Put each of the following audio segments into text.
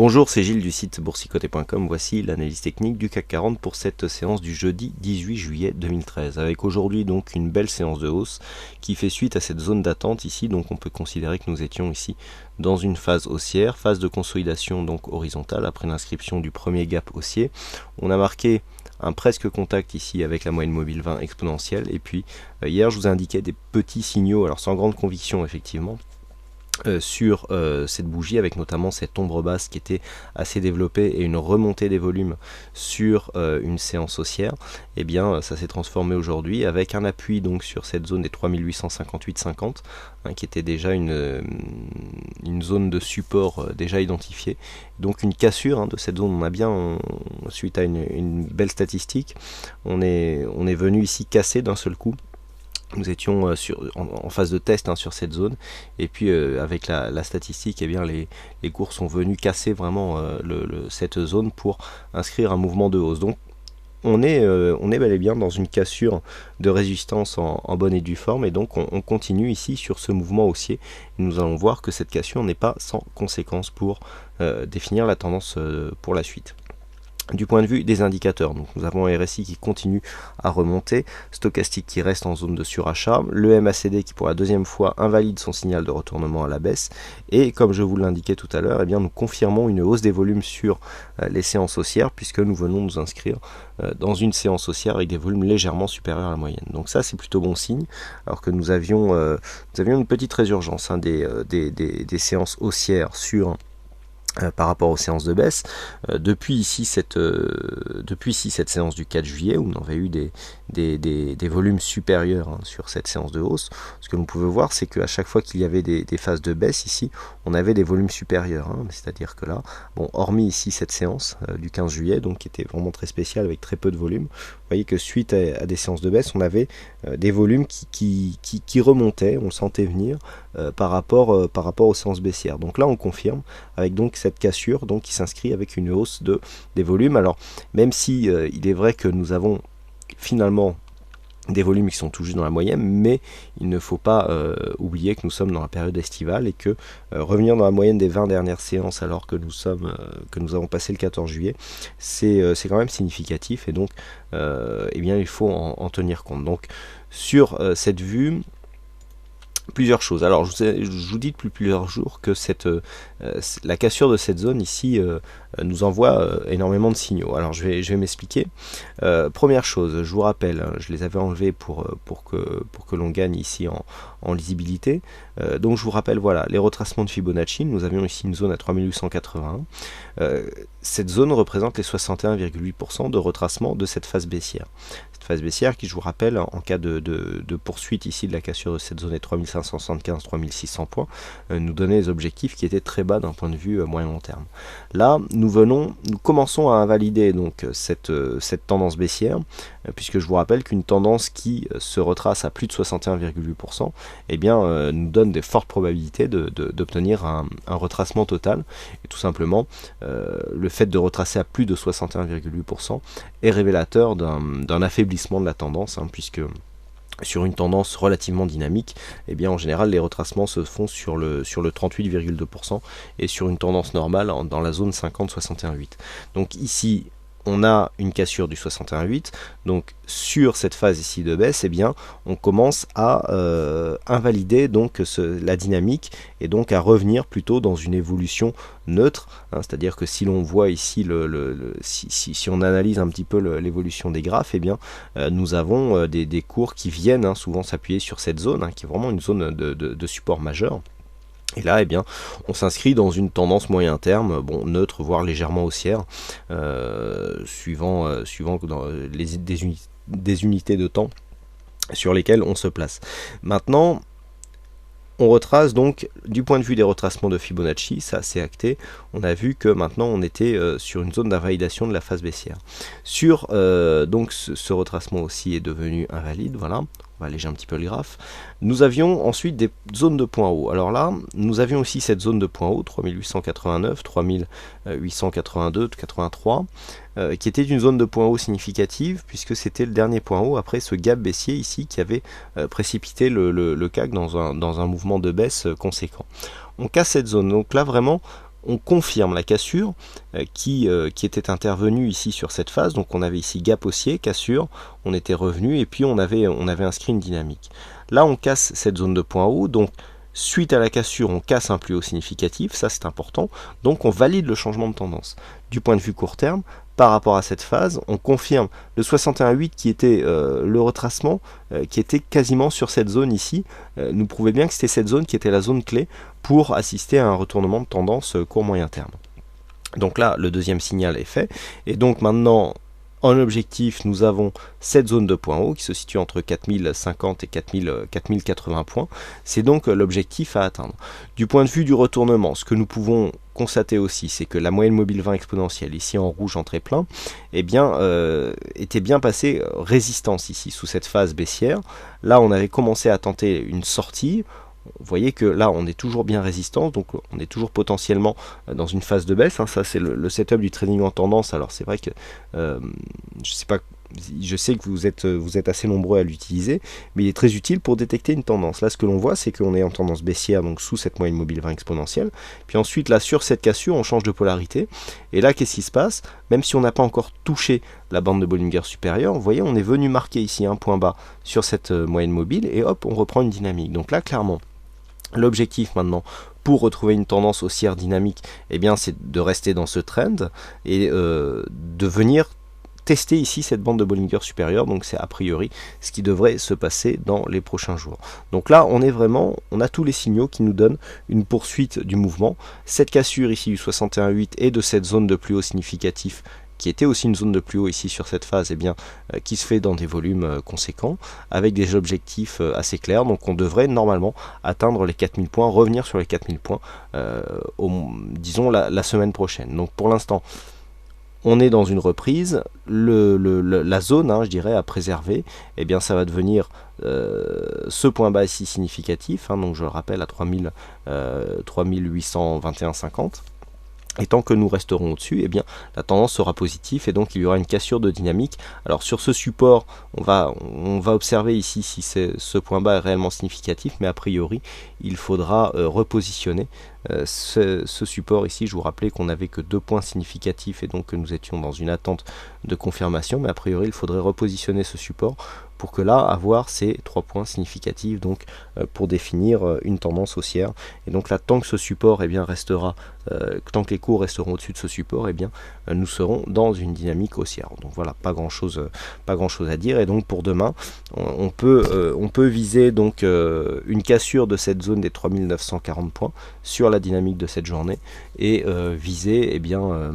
Bonjour, c'est Gilles du site boursicoté.com. Voici l'analyse technique du CAC 40 pour cette séance du jeudi 18 juillet 2013. Avec aujourd'hui donc une belle séance de hausse qui fait suite à cette zone d'attente ici. Donc on peut considérer que nous étions ici dans une phase haussière, phase de consolidation donc horizontale après l'inscription du premier gap haussier. On a marqué un presque contact ici avec la moyenne mobile 20 exponentielle. Et puis hier je vous indiquais des petits signaux, alors sans grande conviction effectivement, sur cette bougie avec notamment cette ombre basse qui était assez développée et une remontée des volumes sur une séance haussière. Et bien ça s'est transformé aujourd'hui avec un appui donc sur cette zone des 3858,50 qui était déjà une zone de support déjà identifiée, donc une cassure de cette zone. On a bien, suite à une belle statistique, on est venu ici casser d'un seul coup. Nous étions en phase de test sur cette zone, et puis avec la statistique, eh bien les cours sont venus casser vraiment cette zone pour inscrire un mouvement de hausse. Donc on est bel et bien dans une cassure de résistance en bonne et due forme, et donc on continue ici sur ce mouvement haussier. Nous allons voir que cette cassure n'est pas sans conséquence pour définir la tendance pour la suite. Du point de vue des indicateurs, donc nous avons un RSI qui continue à remonter, stochastique qui reste en zone de surachat, le MACD qui pour la deuxième fois invalide son signal de retournement à la baisse, et comme je vous l'indiquais tout à l'heure, eh bien nous confirmons une hausse des volumes sur les séances haussières, puisque nous venons nous inscrire dans une séance haussière avec des volumes légèrement supérieurs à la moyenne. Donc ça c'est plutôt bon signe, alors que nous avions une petite résurgence des séances haussières sur par rapport aux séances de baisse, depuis ici cette séance du 4 juillet où on avait eu des volumes supérieurs sur cette séance de hausse. Ce que vous pouvez voir, c'est qu'à chaque fois qu'il y avait des phases de baisse ici, on avait des volumes supérieurs, c'est-à-dire que là, bon, hormis ici cette séance du 15 juillet, donc qui était vraiment très spéciale avec très peu de volume, vous voyez que suite à des séances de baisse, on avait des volumes qui remontaient, on le sentait venir par rapport aux séances baissières. Donc là on confirme avec donc cette cassure donc qui s'inscrit avec une hausse des volumes. Alors même si il est vrai que nous avons finalement des volumes qui sont tout juste dans la moyenne, mais il ne faut pas oublier que nous sommes dans la période estivale et que revenir dans la moyenne des 20 dernières séances alors que nous avons passé le 14 juillet, c'est quand même significatif, et donc eh bien il faut en tenir compte. Donc sur cette vue, plusieurs choses. Alors je vous dis depuis plusieurs jours que la cassure de cette zone ici nous envoie énormément de signaux. Alors je vais m'expliquer. Première chose, je vous rappelle, je les avais enlevés pour que l'on gagne ici en lisibilité. Donc je vous rappelle, voilà, les retracements de Fibonacci. Nous avions ici une zone à 3881. Cette zone représente les 61,8% de retracement de cette phase baissière. Phase baissière qui, je vous rappelle, en cas de poursuite ici de la cassure de cette zone des 3575-3600 points, nous donnait des objectifs qui étaient très bas d'un point de vue moyen long terme. Là, nous commençons à invalider donc cette tendance baissière, puisque je vous rappelle qu'une tendance qui se retrace à plus de 61,8%, eh bien, nous donne des fortes probabilités d'obtenir un retracement total. Et tout simplement, le fait de retracer à plus de 61,8% est révélateur d'un affaiblissement de la tendance, puisque sur une tendance relativement dynamique, eh bien en général les retracements se font sur le 38,2%, et sur une tendance normale dans la zone 50-61,8. Donc ici on a une cassure du 61,8, donc sur cette phase ici de baisse, eh bien, on commence à invalider donc la dynamique, et donc à revenir plutôt dans une évolution neutre, c'est-à-dire que si l'on voit ici, si on analyse un petit peu l'évolution des graphes, eh bien, nous avons des cours qui viennent souvent s'appuyer sur cette zone, qui est vraiment une zone de support majeur. Et là, eh bien, on s'inscrit dans une tendance moyen terme, neutre, voire légèrement haussière, suivant des unités de temps sur lesquelles on se place. Maintenant, on retrace donc du point de vue des retracements de Fibonacci, ça c'est acté. On a vu que maintenant on était sur une zone d'invalidation de la phase baissière. Sur donc ce retracement aussi est devenu invalide, voilà. On va alléger un petit peu le graphe. Nous avions ensuite des zones de points hauts. Alors là, nous avions aussi cette zone de points hauts, 3889, 3882, 83, qui était une zone de points hauts significative, puisque c'était le dernier point haut après ce gap baissier ici qui avait précipité le CAC dans un mouvement de baisse conséquent. On casse cette zone. Donc là, vraiment, on confirme la cassure qui était intervenue ici sur cette phase. Donc on avait ici gap haussier, cassure, on était revenu et puis on avait inscrit une dynamique. Là on casse cette zone de point haut, donc suite à la cassure on casse un plus haut significatif, ça c'est important, donc on valide le changement de tendance. Du point de vue court terme, par rapport à cette phase, on confirme le 61,8 qui était le retracement, qui était quasiment sur cette zone ici, nous prouvait bien que c'était cette zone qui était la zone clé pour assister à un retournement de tendance court-moyen terme. Donc là, le deuxième signal est fait, et donc maintenant, en objectif, nous avons cette zone de point haut qui se situe entre 4050 et 4080 points. C'est donc l'objectif à atteindre. Du point de vue du retournement, ce que nous pouvons constater aussi, c'est que la moyenne mobile 20 exponentielle, ici en rouge en trait plein, eh bien, était bien passée résistance ici, sous cette phase baissière. Là, on avait commencé à tenter une sortie. Vous voyez que là on est toujours bien résistant, donc on est toujours potentiellement dans une phase de baisse, hein. Ça c'est le setup du trading en tendance. Alors c'est vrai que je sais que vous êtes assez nombreux à l'utiliser, mais il est très utile pour détecter une tendance. Là ce que l'on voit, c'est qu'on est en tendance baissière, donc sous cette moyenne mobile 20 exponentielle, puis ensuite là sur cette cassure on change de polarité, et là qu'est-ce qui se passe? Même si on n'a pas encore touché la bande de Bollinger supérieure, vous voyez on est venu marquer ici un point bas sur cette moyenne mobile, et hop on reprend une dynamique. Donc là clairement l'objectif maintenant pour retrouver une tendance haussière dynamique, eh bien c'est de rester dans ce trend et de venir tester ici cette bande de Bollinger supérieure. Donc c'est a priori ce qui devrait se passer dans les prochains jours. Donc là on a tous les signaux qui nous donnent une poursuite du mouvement. Cette cassure ici du 61,8 et de cette zone de plus haut significatif qui était aussi une zone de plus haut ici sur cette phase, eh bien, qui se fait dans des volumes conséquents, avec des objectifs assez clairs. Donc on devrait normalement atteindre les 4000 points, revenir sur les 4000 points, disons la semaine prochaine. Donc pour l'instant, on est dans une reprise. La zone, hein, je dirais, à préserver, eh bien, ça va devenir ce point bas ici significatif, hein, donc je le rappelle à 3821,50. Et tant que nous resterons au-dessus, eh bien, la tendance sera positive et donc il y aura une cassure de dynamique. Alors sur ce support, on va observer ici si ce point bas est réellement significatif, mais a priori, il faudra repositionner ce support ici. Je vous rappelais qu'on n'avait que 2 points significatifs et donc que nous étions dans une attente de confirmation, mais a priori, il faudrait repositionner ce support pour que là, avoir ces 3 points significatifs, donc pour définir une tendance haussière. Et donc là, tant que ce support eh bien, restera, tant que les cours resteront au-dessus de ce support, eh bien, nous serons dans une dynamique haussière. Donc voilà, pas grand chose à dire. Et donc pour demain, on peut viser donc une cassure de cette zone des 3940 points sur la dynamique de cette journée et viser eh bien,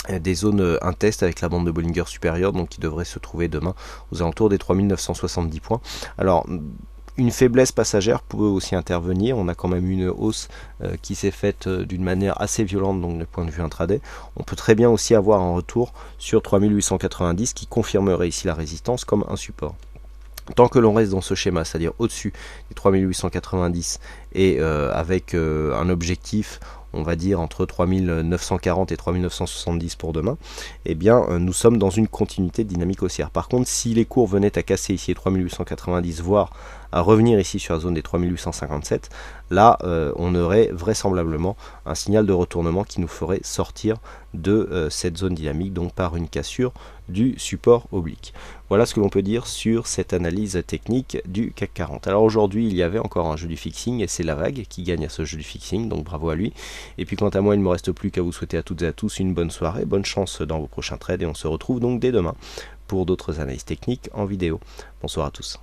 des zones un test avec la bande de Bollinger supérieure, donc qui devrait se trouver demain aux alentours des 3970 points. Alors une faiblesse passagère peut aussi intervenir. On a quand même une hausse qui s'est faite d'une manière assez violente, donc du point de vue intraday. On peut très bien aussi avoir un retour sur 3890 qui confirmerait ici la résistance comme un support. Tant que l'on reste dans ce schéma, c'est-à-dire au-dessus des 3890 et avec un objectif, on va dire entre 3940 et 3970 pour demain, eh bien nous sommes dans une continuité de dynamique haussière. Par contre, si les cours venaient à casser ici les 3890, voire à revenir ici sur la zone des 3857, là on aurait vraisemblablement un signal de retournement qui nous ferait sortir de cette zone dynamique, donc par une cassure du support oblique. Voilà ce que l'on peut dire sur cette analyse technique du CAC 40. Alors aujourd'hui, il y avait encore un jeu du fixing et c'est la vague qui gagne à ce jeu du fixing, donc bravo à lui. Et puis quant à moi, il ne me reste plus qu'à vous souhaiter à toutes et à tous une bonne soirée, bonne chance dans vos prochains trades et on se retrouve donc dès demain pour d'autres analyses techniques en vidéo. Bonsoir à tous.